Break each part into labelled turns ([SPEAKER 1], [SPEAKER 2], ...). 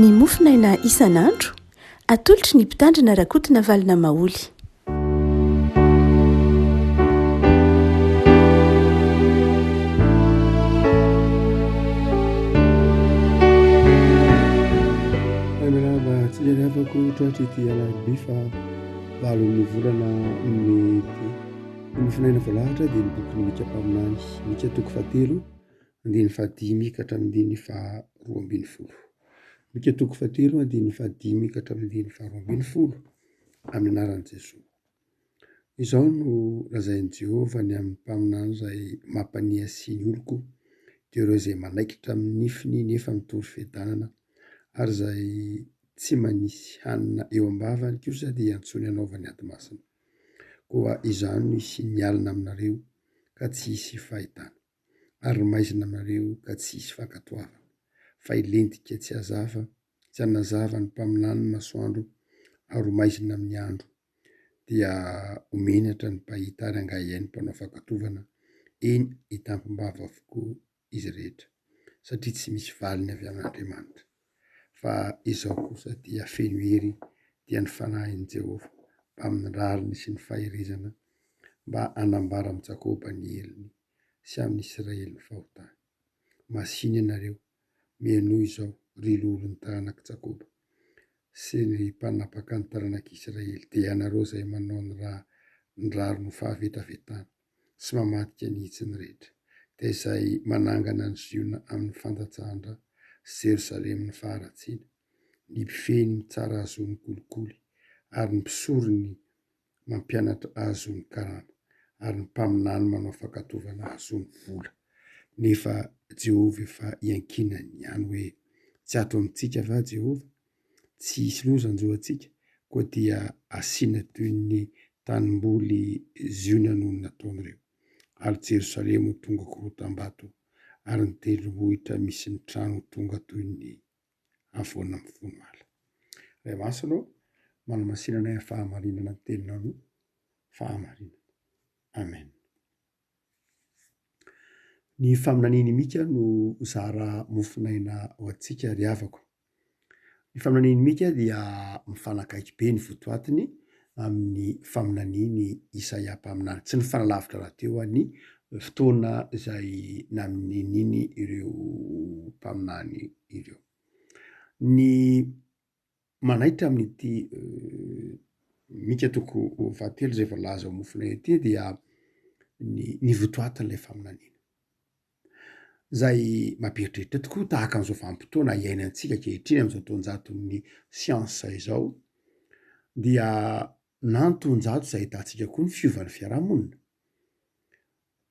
[SPEAKER 1] ny mofinaina isan'andro atolotry ny mpitandrina rakotina valina maoly.
[SPEAKER 2] Amirava tsy afako tratra ity alaby fa valon'ny volana mety mofinaina voalahatra dia nibokony mika-paminany mika toko fatelo andiny fadimy katramin'diny fa roa ambin'ny folo mika toko fatelo andiny fadimy katramin'diny fa roa ambin'ny folo amin'ny anaran'i Jesosy. Izao no lazain'i Jehovah ny amin'ny mpaminany izay mampania sy ny oloko dia ireo izay manaikitra amin'ny nifiny nefa mitovy fiadanana ary izay tsy manisy hanina eo am-bavany kosa dia antsony anaovany ady masina. Koa izany no isian'ny alina aminareo ka tsy hisy fahitana ary maizina aminareo ka tsy hisy fankatoavana fa ilentika tsy hazava tsy hanazava ny mpaminany ny masoandro ary maizina amin'ny andro dia homenatra ny mpahita ary angahiay ny mpanao fankatovana eny hitampom-bava avokoa izy rehetra satria tsy misy valiny avy amin'Andriamanitra fa izao kosa dia feno hery dia ny fanahin'i Jehovah mba amin'ny rariny sy ny fahirizana mba hanambara amin'ny Jakoba ny heliny sy amin'ny Israely ny fahotany. Masiny ianareo mihaino izao ry lolon'ny taranak'i Jakoba sy ny mpanapaka ny taranak'i Israely dia ianareo izay manao ny raro no fahavetavetana sy mamadika nihitsy ny rehetra dia izay manangana ny Ziona amin'ny fandatsahana sy Jerosalemy ny faharatsiana ny mpifeny mitsara azo ny kolikoly ary ny mpisorony mampianatra azo ny karama ary ny mpaminany manao fankatovana azo ny vola. Nefa Jehovah efa iankinany ihany hoe tsy ato amintsika va Jehovah, tsy hisy loza anjohantsika koa dia asiana toy ny tanimboly Ziona noho ny nataon'ireo ary Jerosalemy ho tonga korotam-bato ary ny tendrombohitra misy ny trano tonga toy ny avoana amin'ny fono ala. Ray masina manamasinana ny fahamarinana ny teninao fahamarinana. Amen. Ny faminaniany mika no zara mofinaina ho antsika ry havako. Ny faminaniany mika dia mifanakaiky be ny votoatiny amin'ny faminaniany Isaia mpaminany, tsy ny fanalavitra raha teo any fotoana izay namin'iny ireo mpaminany ireo. Ny manaitra amin'ity mika toko fahatelo izay voalaza ho mofinaina ity dia ny votoatin'ilay faminaniana izay mampiheritreritra tokoa tahaka an'izao vanim-potoana iainantsika ankehitriny amin'izao taonjaton'ny siansa izao dia nan-toanjato izay ahitantsika koa ny fiovan'ny fiarahamonina.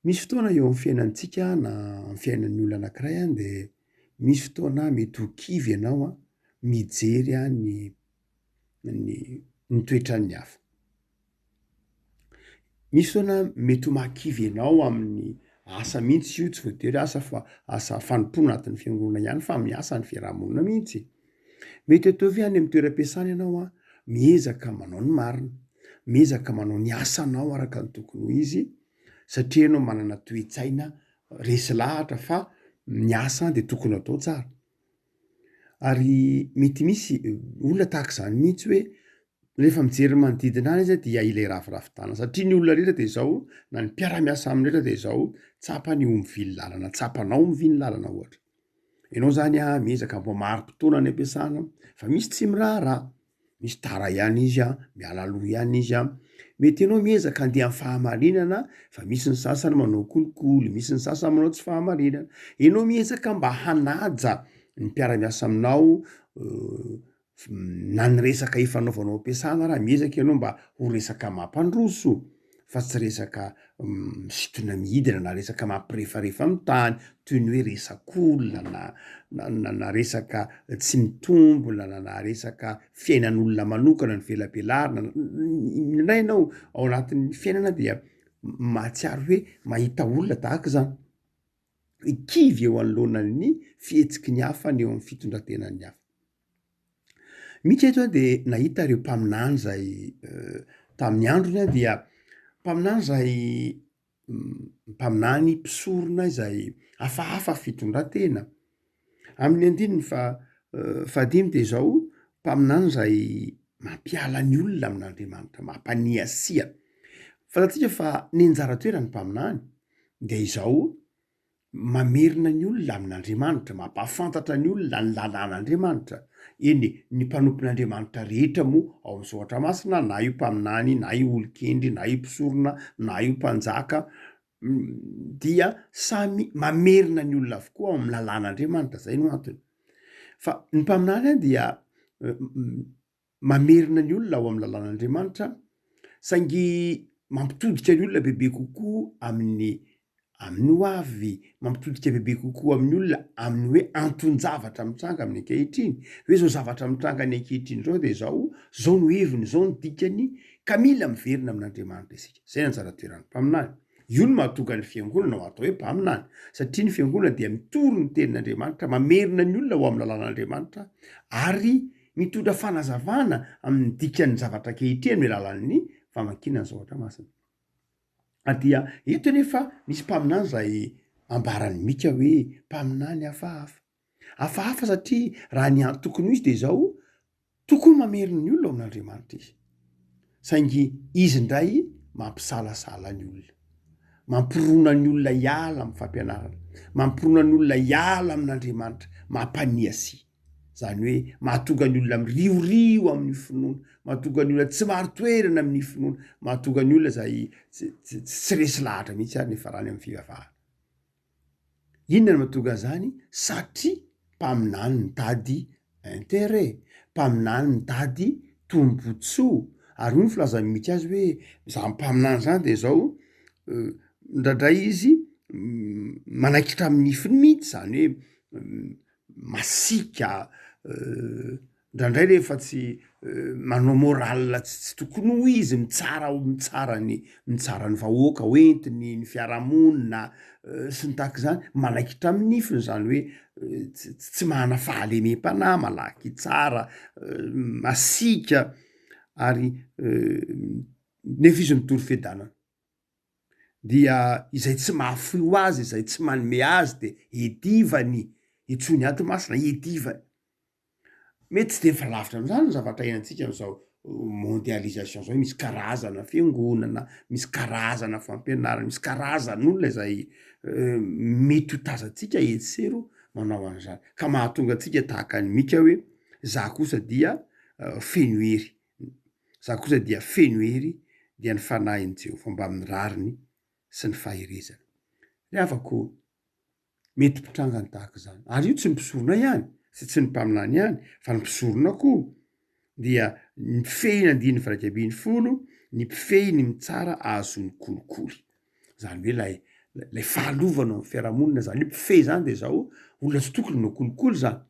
[SPEAKER 2] Misy fotoana eo amin'ny fiainantsika na amin'ny fiainan'ny olona anankiray dia misy fotoana mety ho kivy ianao mijery ny toetran'ny hafa. Misy fotoana mety ho mahakivy ianao amin'ny asa mihitsy io, tsy voatery asa fa asa fanompona anatin'ny fiangonana ihany fa amin'ny asan'ny fiarahamonina mihitsy. Mety ataovy any amin'ny toeram-piasana ianao miezaka manao ny marina, miezaka manao ny asanao araka ny tokony ho izy satria ianao manana toe-tsaina resy lahatra fa ny asa dia tokony atao tsara. Ary mety misy olona tahaka izany mihitsy hoe rehefa mijery manodidina any izy dia ilay ravoravo-tànana satria ny olona rehetra dia izao na ny mpiara-miasa amin'ny rehetra dia izao tsapany ho mivily lalana, tsapanao mivily lalana ohatra. Ianao zany miezaka mba mari-potoana any am-piasana fa misy tsy miraharaha, misy tara ihany izy miala aloha ihany izy mety ianao miezaka andeha amin'ny fahamarinana fa misy ny sasany manao kolikoly, misy ny sasany manao tsy fahamarinana. Ianao miezaka mba hanaja ny mpiara-miasa aminao na ny resaka efa naovanao am-piasana raha miezaka ianao mba ho resaka mampandroso fa tsy resaka misintona mihidina na resaka mampirefarefa amin'ny tany toy ny hoe resak'olona na resaka tsy mitombona na resaka fiainan'olona manokana ny velabelarina. Indray ianao ao anatin'ny fiainana dia mahatsiaro hoe mahita olona tahaka izany kivy eo anoloanan'ny fihetsiky ny hafa ny eo amin'ny fitondrantenan'ny hafa. Mihitsy eto dia nahita ireo mpaminany izay tamin'ny androny dia mpaminany izay mpaminany mpisorona izay hafahafa fitondrantena. Amin'ny andininy fa fahadimy de zao mpaminany zay mampiala ny olona amin'Andriamanitra mampania sia fantatsika fa ny anjara toerany mpaminany de izao mamerina ny olona amin'Andriamanitra mampafantatra ny olona ny lalàn'Andriamanitra eny ny mpanompon'Andriamanitra rehetra moa ao amin'ny zoatra masina na io mpaminany na io olon-kendry na io mpisorona na io mpanjaka dia samy mamerina ny olona avokoa ao amin'ny lalàn'Andriamanitra zay no antony fa ny mpaminany any dia mamerina ny olona ao amin'ny lalàn'Andriamanitra saingy mampitodika ny olona bebe kokoa amin'ny ho avy mampitodika bebe kokoa amin'ny olona amin'ny hoe anton-javatra mitranga amin'ny ankehitriny hoe zao zavatra mitranga ny ankehitriny zao de zao no heviny zao no dikany ka mila miverina amin'Andriamanitra isika zay anjara toeran'ny mpaminany io no mahatonga ny fiangonana ho atao hoe mpaminany satria ny fiangonana dia mitoro ny tenin'Andriamanitra mamerina ny olona ho amin'ny lalàn'Andriamanitra ary mitondra fanazavana amin'ny dikan'ny zavatra ankehitriny amin'ny alalan'ny famakinany zavatra masina dia eto nefa misy mpaminany zay ambarany mika hoe mpaminany hafahafa satria raha ny tokony ho izy de zao tokony mamerina ny olona ao amin'Andriamanitra izy saingy izy ndray mampisalasala ny olona mampirona ny olona hiala amin'ny fampianarana mampirona ny olona hiala amin'Andriamanitra mampania si zany hoe mahatonga ny olona miriorio amin'ny finoana mahatonga ny olona tsy maro toerana amin'ny finoana mahatonga ny olona zay tsy resy lahatra mihitsy ary nefa rany amin'ny fivavahana inona no mahatonga zany satria mpaminany mitady intérêt mpaminany mitady tombotsoa ary io ny filazany mihitsy azy hoe za mpaminany zany de zao ndraindray izy manaikitra amin'ny nifiny mihitsy zany hoe masika ndraindray rehefa tsy manao moral tsy tokony ho izy mitsara ny vahoaka hoentiny ny fiarahamonina sy ny tahaka zany manaikitra amin'ny nifiny zany hoe tsy mahana fahalemem-panahy malaky tsara masika ary nefa izy mitory fedanana dia izay tsy mahafoy ho azy izay tsy manome azy de edivany itsony ato masina edivany mety tsy de fa lavitra am'zany ny zavatra iainantsika am'izao mondialisation zao misy karazana fiangonana misy karazana fampianarana misy karazan'olona izay mety ho tazantsika etsero manao an'izany ka mahatonga antsika tahaka ny mika hoe za kosa dia feno hery dia ny fanahin'ny Jehovah mba amin'ny rariny sy ny faherezana ry havako mety mpitranga ny tahaka zany ary io tsy mpisorona ihany tsy ny mpaminany ihany fa ny mpisorona koa dia ny mpifehy ny 9:10 ny mpifehy ny mitsara ahazony kolikoly zany hoe lay fahalovana amin'ny fiarahamonina zany io mpifehy zany de zao olona tsy tokony manao kolikoly zany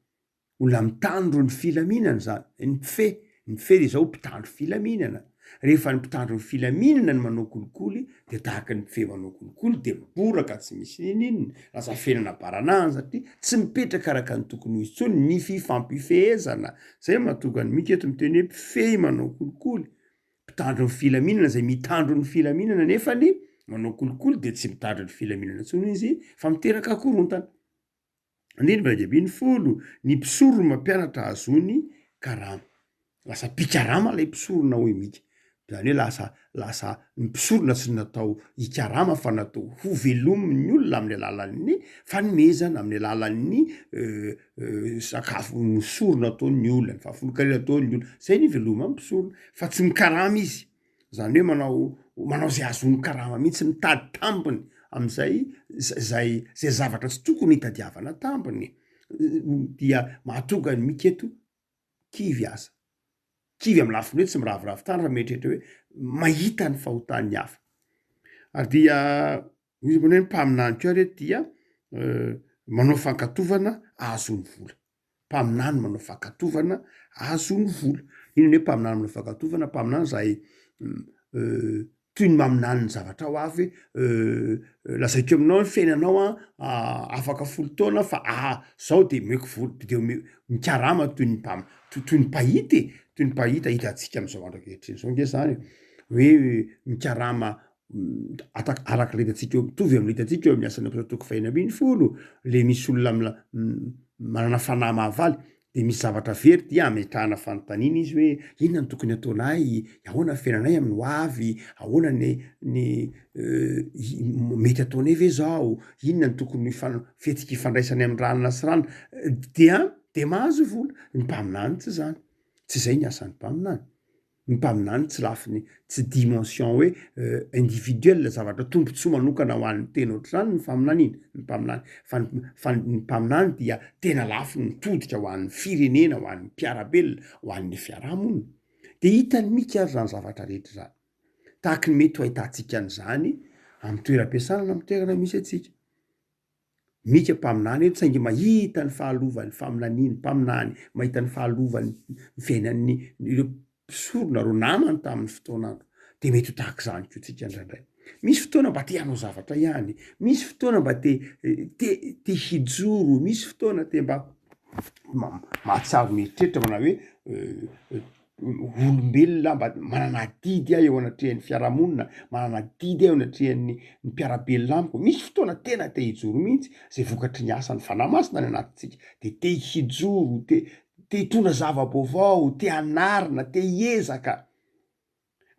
[SPEAKER 2] olona mitandro ny filaminana zany ny mpifehy de zao mpitandro filaminana rehefa ny mpitandro ny filaminana ny manao kolikoly de tahaka ny mpifehy manao kolikoly de miboraka tsy misy inona lasa fenana baranahany satria tsy mipetraka araka ny tokony ho izy tsony ny fifampifehezana zay mahatonga ny mika eto miteny hoe mpifehy manao kolikoly mpitandro ny filaminana zay mitandro ny filaminana nefa ny manao kolikoly de tsy mitandro ny filaminana tsony izy fa miteraka korontana 9:10 ny mpisorona mampianatra azony karama lasa pikarama lay mpisorona hoy mika zany hoe lasa ny mpisorona tsy natao hikarama fa natao ho velomin'ny olona amin'ny alalan'ny fanomezana amin'ny alalan'ny sakafo misorona ataon'ny olona ny fahafolokarena ataon'ny olona zay ny veloma amin'ny mpisorona fa tsy mikarama izy zany hoe manao zay azony karama mihitsy mitady tambiny am'izay zay zavatra tsy tokony hitadiavana tambiny dia mahatonga ny mika eto kivy amin'ny lafiny hoe tsy miravoravo tany raha mietrehitra hoe mahita ny fahotan'ny hafa ary dia izy mano hoe mpaminany koa reto dia manao fankatovana ahazony vola mpaminany manao fankatovana ahazony vola ino hoe mpaminany manao fankatovana mpaminany zay toy ny maminany ny zavatra ho avy lazaiko aminao ny fiainanao afaka 10 taona fa zao de meko vola de mikarama toy ny pahita hitantsika am'izao andro ankehitriny zao nge zany hoe mikarama araka le hitantsika eo mitovy amin'ny hitantsika eo amin'ny asany am'izao toko 140 le misy olona manana fanahy mahavaly de misy zavatra very dia ametrahana fanontaniana izy hoe inona no tokony ataonay, ahoana fiainanay amin'ny ho avy, ahoana ny mety ataonay ve zao, inona ny tokony fetiky ifandraisany amin'ny ranona sy rano, de mahazo vola. Ny mpaminany tsy zany, tsy zay ny asan'ny mpaminany. Ny mpaminany tsy lafiny, tsy dimension hoe individuel zavatra tombontsoa manokana ho an'ny tena ohatr'izany ny faminaniana ny mpaminany, fa ny mpaminany dia tena lafiny mitodika ho an'ny firenena, ho an'ny mpiarabelona, ho an'ny fiarahamonina. De hitany mika ary zany zavatra rehetra zany. Tahaky ny mety ho ahitantsika an'izany amin'ny toeram-piasana na amin'ny toerana misy atsika. Mika mpaminany eto saingy mahita ny fahalovany faminaniana, mpaminany mahita ny fahalovany fiainan'ny ireo mpisorona ro namany tamin'ny fotoana andro, de mety ho tahaka zany ko tsika indraindray. Misy fotoana mba te hanao zavatra ihany, misy fotoana mba te hijoro, misy fotoana te mba mahatsiaro mieritreritra manao hoe olombelona mba manana didy aho eo anatrehan'ny fiarahamonina, manana didy aho eo anatrehan'ny mpiarabelona amiko. Misy fotoana tena te hijoro mihitsy zay vokatry ny asan'ny fanamasina ny anatintsika, de te hijoro, te hitondra zava-baovao, te hanarina, te hiezaka.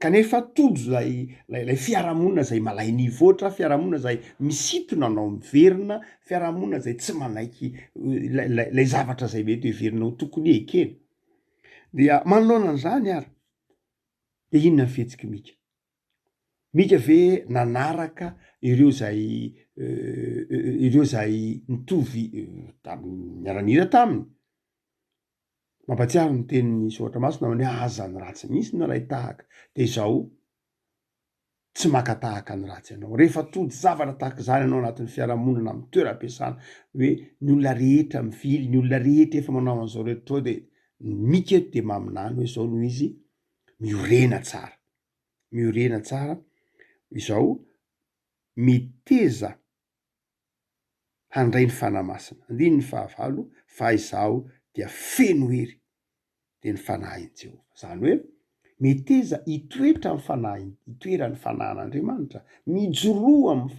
[SPEAKER 2] Kanefa tojo lay fiarahamonina zay malay nivoatra, fiarahamonina zay misintona anao miverina, fiarahamonina zay tsy manaiky lay zavatra zay mety heverina ho tokony ekena. Dia manoloana an'izany ary, de inona ny fihetsiky mika? Mika ve nanaraka ireo zay nitovy miara-nihira taminy? Mampatsiaro ny tenin'ny Soatra Masina hoe aza ny ratsy misy no ray tahaka. De izao tsy makatahaka ny ratsy ianao. Rehefa tody zavatra tahaka izany ianao anatin'ny fiarahamonina amin'ny toeram-piasana, hoe ny olona rehetra mivily, ny olona rehetra efa manao an'izao rehetra de mika eto de maminany hoe zao no izy miorena tsara. Miorena tsara izao miteza handray ny fanamasina. Andiny ny fahavalo, fa izao dia feno hery de ny fanahin'i Jehova. Zany hoe miteza hitoetra amin'ny fanahy, hitoera ny fanan'Andriamanitra, mijoroa amin'ny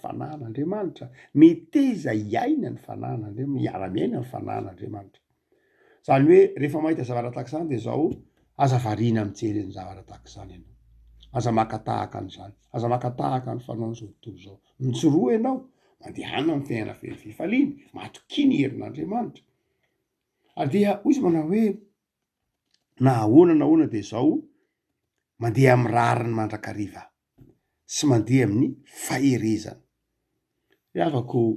[SPEAKER 2] fanan'Andriamanitra, miteza hiaina ny fanan'Andriamanitra, miara-miaina ny fanan'Andriamanitra. Zany hoe rehefa mahita zavatra tahaka izany de zao aza variana mijery ny zavatra tahaka izany ianao. Aza makatahaka an'izany, aza makatahaka ny fanao an'izao tontolo izao. Mijoroa ianao, mandehana amin'ny fiainana fifaliana, matokiny herin'Andriamanitra. Dia hoy izy manao hoe na ahoana de zao mandeha amin'ny rariny mandrakariva sy mandeha amin'ny faherezana. Afako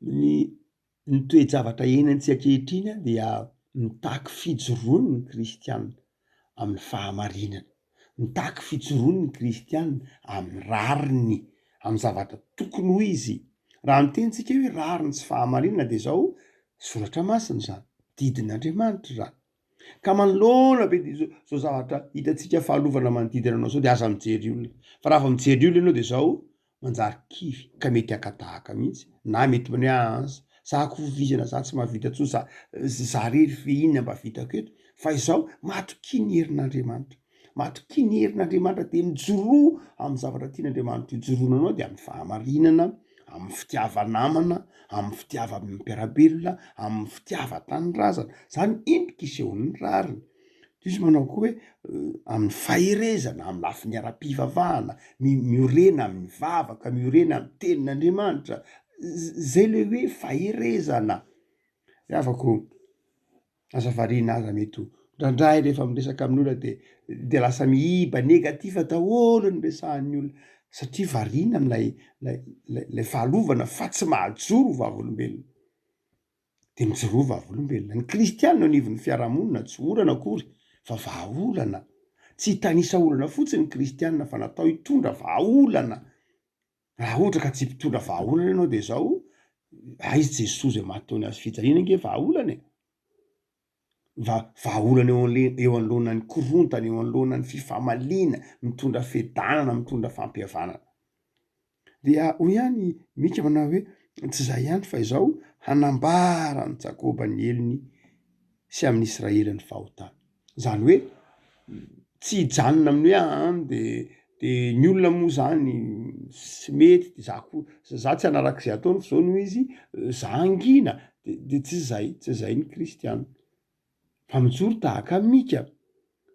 [SPEAKER 2] ny toe-javatra enantsika ankehitriny dia mitaky fijoroany ny kristianina amin'ny fahamarinana, mitaky fijoroany ny kristianina amin'ny rariny, amin'ny zavatra tokony ho izy. Raha mitentsika hoe rariny sy fahamarinana de zao Soratra Masina zany, didin'Andriamanitra zany. Ka manoloana be zao zavatra hitantsika fahalovana manodidina anao zao de aza mijery olona. Fa raha vao mijery olona ianao de zao manjary kivy ka mety hakatahaka mihitsy, na mety mane sahako vizana za tsy mahavita tso za rery fe inona mba vitako eto, fa izao matokiny herin'Andriamanitra. Matokiny herin'Andriamanitra de mijoroa amin'ny zavatra tian'Andriamanitra hijoroana anao de amin'ny fahamarinana, amin'ny fitiavanamana, amin'ny fitiavan'ny mpiarabelona, amin'ny fitiavan-tanindrazana. Zany endrika isehon'ny rariny. Izy manao koa hoe amin'ny faherezana, amin'ny lafiny ara-pivavahana, miorena amin'ny vavaka, miorena amin'ny tenin'Andriamanitra. Zay le hoe faherezana. Afako aza variana aza mety ndraindray rehefa miresaka amin'olona de lasa mihiba negativa daholo ny resahan'ny olona satria variana amin'ilay fahalovana fa tsy mahajoro vavolombelona. De mijoro vavolombelona. Ny kristianina anivon'ny fiarahamonina tsy orana akory fa vahaolana. Tsy hitanisa olana fotsiny ny kristianina fa natao hitondra vahaolana. Raha ohatra ka tsy mpitondra vahaolana ianao de zao aizy Jesosy zay mahataony azy fijaliana nge vahaolana e. Vahaolana eo anoloanan'ny korontana, eo anoloanan'ny fifamaliana, mitondra fedanana, mitondra fampihavanana. Dia hoy ihany mika manao hoe tsy zay ihany fa izao hanambara ny Jakoba ny heliny sy amin'ny Israely ny fahotana. Zany hoe tsy hijanona amin'ny hoe de ny olona moa zany sy mety de za tsy hanaraka izay ataony fa zao no izy za angina de tsy zay ny kristiana fa mijoro tahaka mika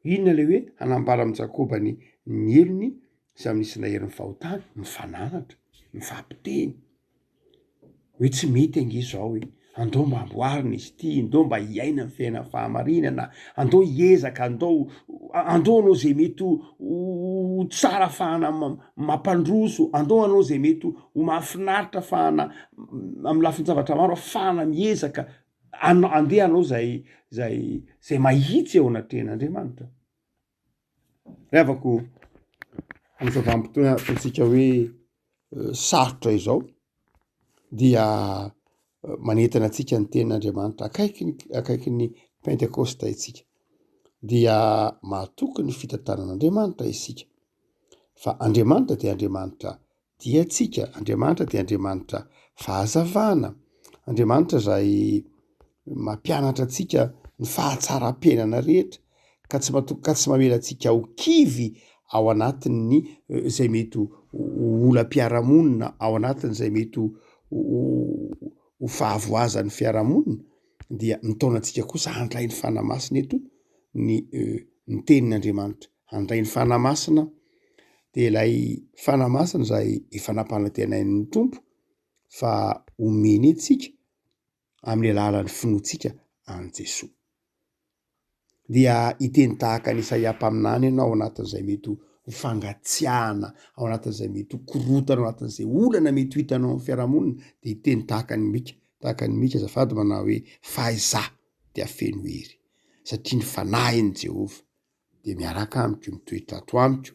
[SPEAKER 2] inona le hoe hanambara amin'ny Jakoba ny elony sy amin'ny nisy naherin'ny fahotany mifananatra mifampiteny hoe tsy mety ange zao hoe andao mba amboarina izy ty, andao mba hiaina ny fiaina fahamarinana, andao hiezaka, andao anao zay mety ho tsara fahana mampandroso, andao anao zay mety ho mahafinaritra fahana amin'ny lafiny zavatra maro fahana miezaka andeha anao zay mahitsy eo anatrehan'Andriamanitra. Revako amin'ny vanim-potoantsika hoe sarotra izao dia manentana antsika ny tenin'Andriamanitra akaiky ny Pentekosta itsika dia mahatoky ny fitantanan'Andriamanitra isika fa Andriamanitra dia Andriamanitra diatsika, Andriamanitra dia Andriamanitra fahazavana, Andriamanitra zay mampianatra antsika ny fahatsara-piainana rehetra ka tsy mamela antsika ho kivy ao anatin'ny zay mety olam-piarahamonina, ao anatin' zay mety ho fahavoazan'ny fiarahamonina dia nitaona antsika kosa handray ny fanamasina eto ny tenin'Andriamanitra, handray ny fanamasina de ilay fanamasina zay efa nampanantenain'ny Tompo fa omeny antsika amin'ny alalan'ny finoantsika an Jesosy. Dia iteny tahaka ny Isaia mpaminany ianao ao anatin'izay mety ho fangatsiahana, ao anatin'izay mety ho korotana, ao anatin'izay olana mety ho hitanao amin'ny fiarahamonina de iteny tahaka ny Mika azafady manao hoe fahizà dia feno hery satria ny fanahin'i Jehova de miaraka amiko mitoetra ato amiko.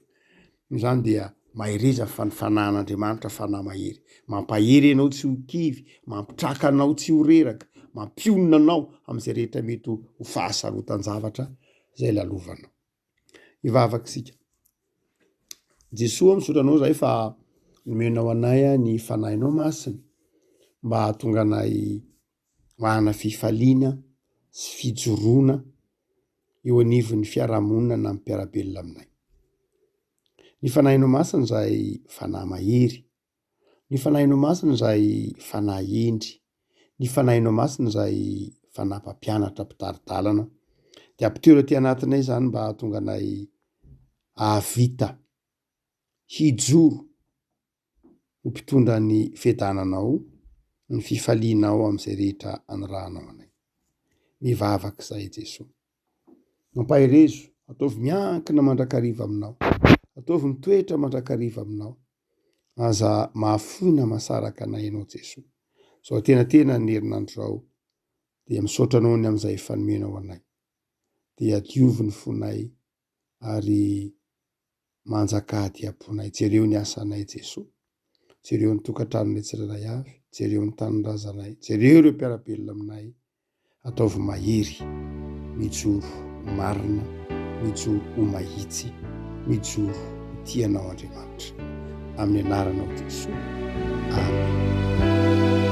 [SPEAKER 2] Zany dia mahireza fa ny fanahin'Andriamanitra fanahy mahery, mampahery anao tsy ho kivy, mampitraka anao tsy ho reraka, mampionona anao amin'izay rehetra mety ho fahasarotan-javatra zay lalovanao. Ivavaka isika. Jesosy misaotra anao zay fa nomenao anay ny fanahinao masina mba hahatonga anay mahana fifaliana sy fijoroana eo anivon'ny fiarahamonina na mpiarabelona aminay. Ny fanahinao masina zay fanahy mahery, ny fanahinao masina zay fanahy endry, ny fanahinao masina zay fanahy mpampianatra mpitaridalana de ampitoera ty anatinay zany mba hahatonga anay ahavita hijoro ho mpitondra ny fiadananao, ny fifalianao amin'izay rehetra anirahanao anay. Mivavaka zay Jesosy. Mampahirezo, ataovy miankina mandrakariva aminao, ataovy mitoetra mandrakariva aminao, aza mahafoina mahasaraka anay ianao Jesosy. Zao tena ny herinandro zao dia misaotra anao ny amin'izay fanomenao anay, dia diovy ny fonay ary manjaka diam-ponay. Jereo ny asanay Jesosy, jereo ny tokantranonay tsirairay avy, jereo ny tanindrazanay, jereo ireo mpiarabelona aminay, ataovy mahery, mijoro marina, mijoro ho mahitsy, mijoro ho tianao Andriamanitra. Amin'ny anaranao Jesosy. Amen.